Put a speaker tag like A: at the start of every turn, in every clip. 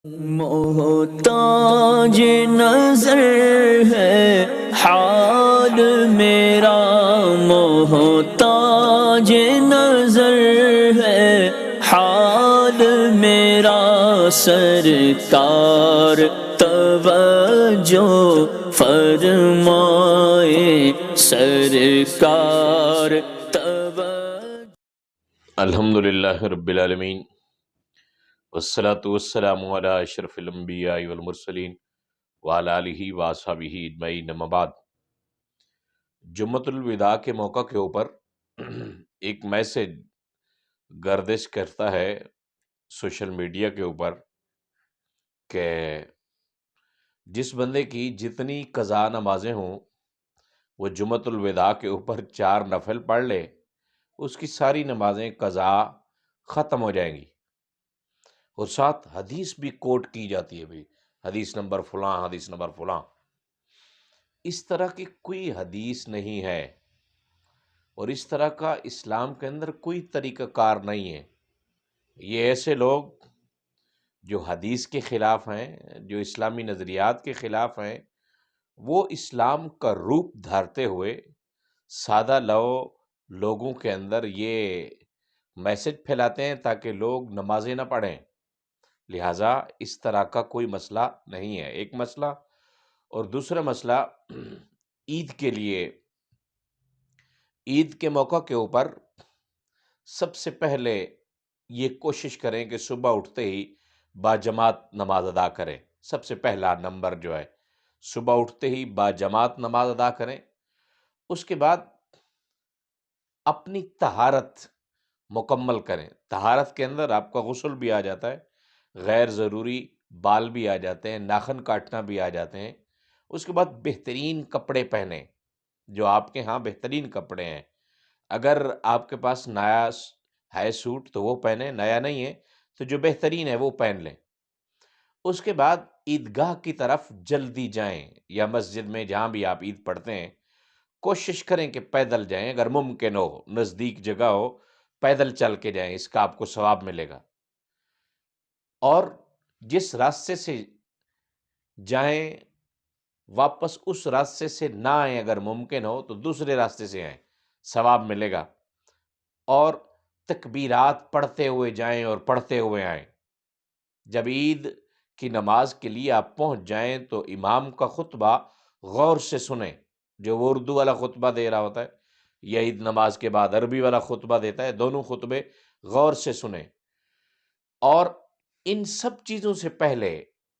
A: محتاج نظر ہے حال میرا، محتاج نظر ہے حال میرا، سرکار توجہ فرمائے، سرکار توجہ۔
B: الحمدللہ رب العالمین، والصلاة والسلام علی اشرف الانبیاء والمرسلین وعلی آلہ واصحابہ اجمعین، اما بعد۔ جمعۃ الوداع کے موقع کے اوپر ایک میسج گردش کرتا ہے سوشل میڈیا کے اوپر کہ جس بندے کی جتنی قضا نمازیں ہوں وہ جمعۃ الوداع کے اوپر 4 نفل پڑھ لے، اس کی ساری نمازیں قضا ختم ہو جائیں گی۔ اور ساتھ حدیث بھی کوٹ کی جاتی ہے، بھائی حدیث نمبر فلاں، حدیث نمبر فلاں۔ اس طرح کی کوئی حدیث نہیں ہے، اور اس طرح کا اسلام کے اندر کوئی طریقہ کار نہیں ہے۔ یہ ایسے لوگ جو حدیث کے خلاف ہیں، جو اسلامی نظریات کے خلاف ہیں، وہ اسلام کا روپ دھارتے ہوئے سادہ لوگوں کے اندر یہ میسج پھیلاتے ہیں تاکہ لوگ نمازیں نہ پڑھیں۔ لہٰذا اس طرح کا کوئی مسئلہ نہیں ہے، ایک مسئلہ۔ اور دوسرا مسئلہ، عید کے لیے، عید کے موقع کے اوپر سب سے پہلے یہ کوشش کریں کہ صبح اٹھتے ہی باجماعت نماز ادا کریں۔ سب سے پہلا نمبر جو ہے، صبح اٹھتے ہی باجماعت نماز ادا کریں۔ اس کے بعد اپنی طہارت مکمل کریں۔ طہارت کے اندر آپ کا غسل بھی آ جاتا ہے، غیر ضروری بال بھی آ جاتے ہیں، ناخن کاٹنا بھی آ جاتے ہیں۔ اس کے بعد بہترین کپڑے پہنیں، جو آپ کے ہاں بہترین کپڑے ہیں۔ اگر آپ کے پاس نیا ہے سوٹ تو وہ پہنیں، نیا نہیں ہے تو جو بہترین ہے وہ پہن لیں۔ اس کے بعد عیدگاہ کی طرف جلدی جائیں، یا مسجد میں جہاں بھی آپ عید پڑھتے ہیں کوشش کریں کہ پیدل جائیں، اگر ممکن ہو، نزدیک جگہ ہو پیدل چل کے جائیں، اس کا آپ کو ثواب ملے گا۔ اور جس راستے سے جائیں واپس اس راستے سے نہ آئیں، اگر ممکن ہو تو دوسرے راستے سے آئیں، ثواب ملے گا۔ اور تکبیرات پڑھتے ہوئے جائیں اور پڑھتے ہوئے آئیں۔ جب عید کی نماز کے لیے آپ پہنچ جائیں تو امام کا خطبہ غور سے سنیں، جو وہ اردو والا خطبہ دے رہا ہوتا ہے یا عید نماز کے بعد عربی والا خطبہ دیتا ہے، دونوں خطبے غور سے سنیں۔ اور ان سب چیزوں سے پہلے،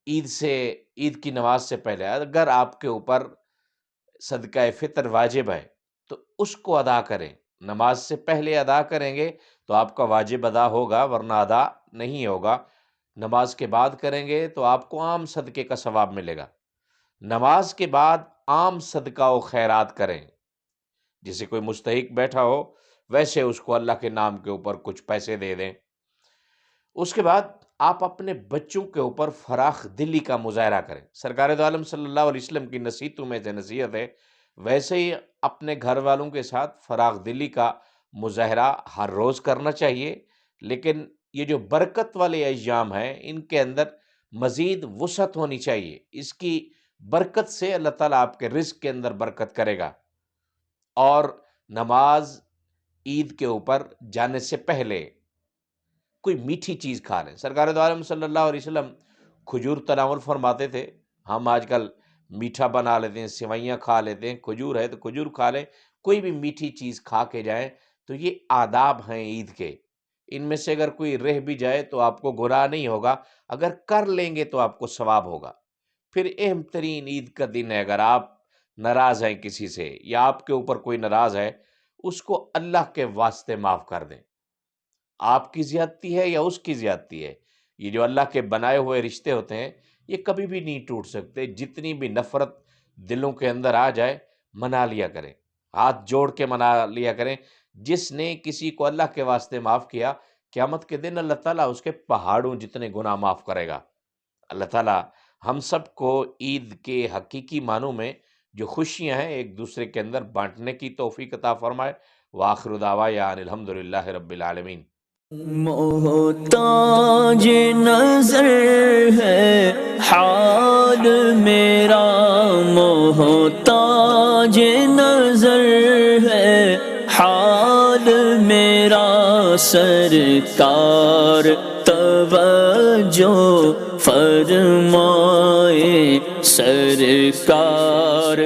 B: عید کی نماز سے پہلے اگر آپ کے اوپر صدقہ فطر واجب ہے تو اس کو ادا کریں۔ نماز سے پہلے ادا کریں گے تو آپ کا واجب ادا ہوگا، ورنہ ادا نہیں ہوگا۔ نماز کے بعد کریں گے تو آپ کو عام صدقے کا ثواب ملے گا۔ نماز کے بعد عام صدقہ و خیرات کریں، جسے کوئی مستحق بیٹھا ہو ویسے اس کو اللہ کے نام کے اوپر کچھ پیسے دے دیں۔ اس کے بعد آپ اپنے بچوں کے اوپر فراخ دلی کا مظاہرہ کریں۔ سرکار دو عالم صلی اللہ علیہ وسلم کی نصیحتوں میں سے نصیحت ہے، ویسے ہی اپنے گھر والوں کے ساتھ فراخ دلی کا مظاہرہ ہر روز کرنا چاہیے، لیکن یہ جو برکت والے ایام ہیں ان کے اندر مزید وسعت ہونی چاہیے۔ اس کی برکت سے اللہ تعالیٰ آپ کے رزق کے اندر برکت کرے گا۔ اور نماز عید کے اوپر جانے سے پہلے کوئی میٹھی چیز کھا لیں۔ سرکار دو عالم صلی اللہ علیہ وسلم کھجور تناول فرماتے تھے۔ ہم آج کل میٹھا بنا لیتے ہیں، سوئیاں کھا لیتے ہیں، کھجور ہے تو کھجور کھا لیں۔ کوئی بھی میٹھی چیز کھا کے جائیں تو یہ آداب ہیں عید کے، ان میں سے اگر کوئی رہ بھی جائے تو آپ کو گناہ نہیں ہوگا، اگر کر لیں گے تو آپ کو ثواب ہوگا۔ پھر اہم ترین عید کا دن ہے، اگر آپ ناراض ہیں کسی سے یا آپ کے اوپر کوئی ناراض ہے، اس کو اللہ کے واسطے معاف کر دیں۔ آپ کی زیادتی ہے یا اس کی زیادتی ہے، یہ جو اللہ کے بنائے ہوئے رشتے ہوتے ہیں یہ کبھی بھی نہیں ٹوٹ سکتے۔ جتنی بھی نفرت دلوں کے اندر آ جائے منا لیا کریں، ہاتھ جوڑ کے منا لیا کریں۔ جس نے کسی کو اللہ کے واسطے معاف کیا، قیامت کے دن اللہ تعالیٰ اس کے پہاڑوں جتنے گناہ معاف کرے گا۔ اللہ تعالیٰ ہم سب کو عید کے حقیقی معنوں میں جو خوشیاں ہیں ایک دوسرے کے اندر بانٹنے کی توفیق عطا فرمائے۔ وآخر دعوانا ان الحمدللہ رب العالمین۔
A: محتاج نظر ہے میرا محتاج نظر ہے، حال میرا سرکار توجہ فرمائے، سرکار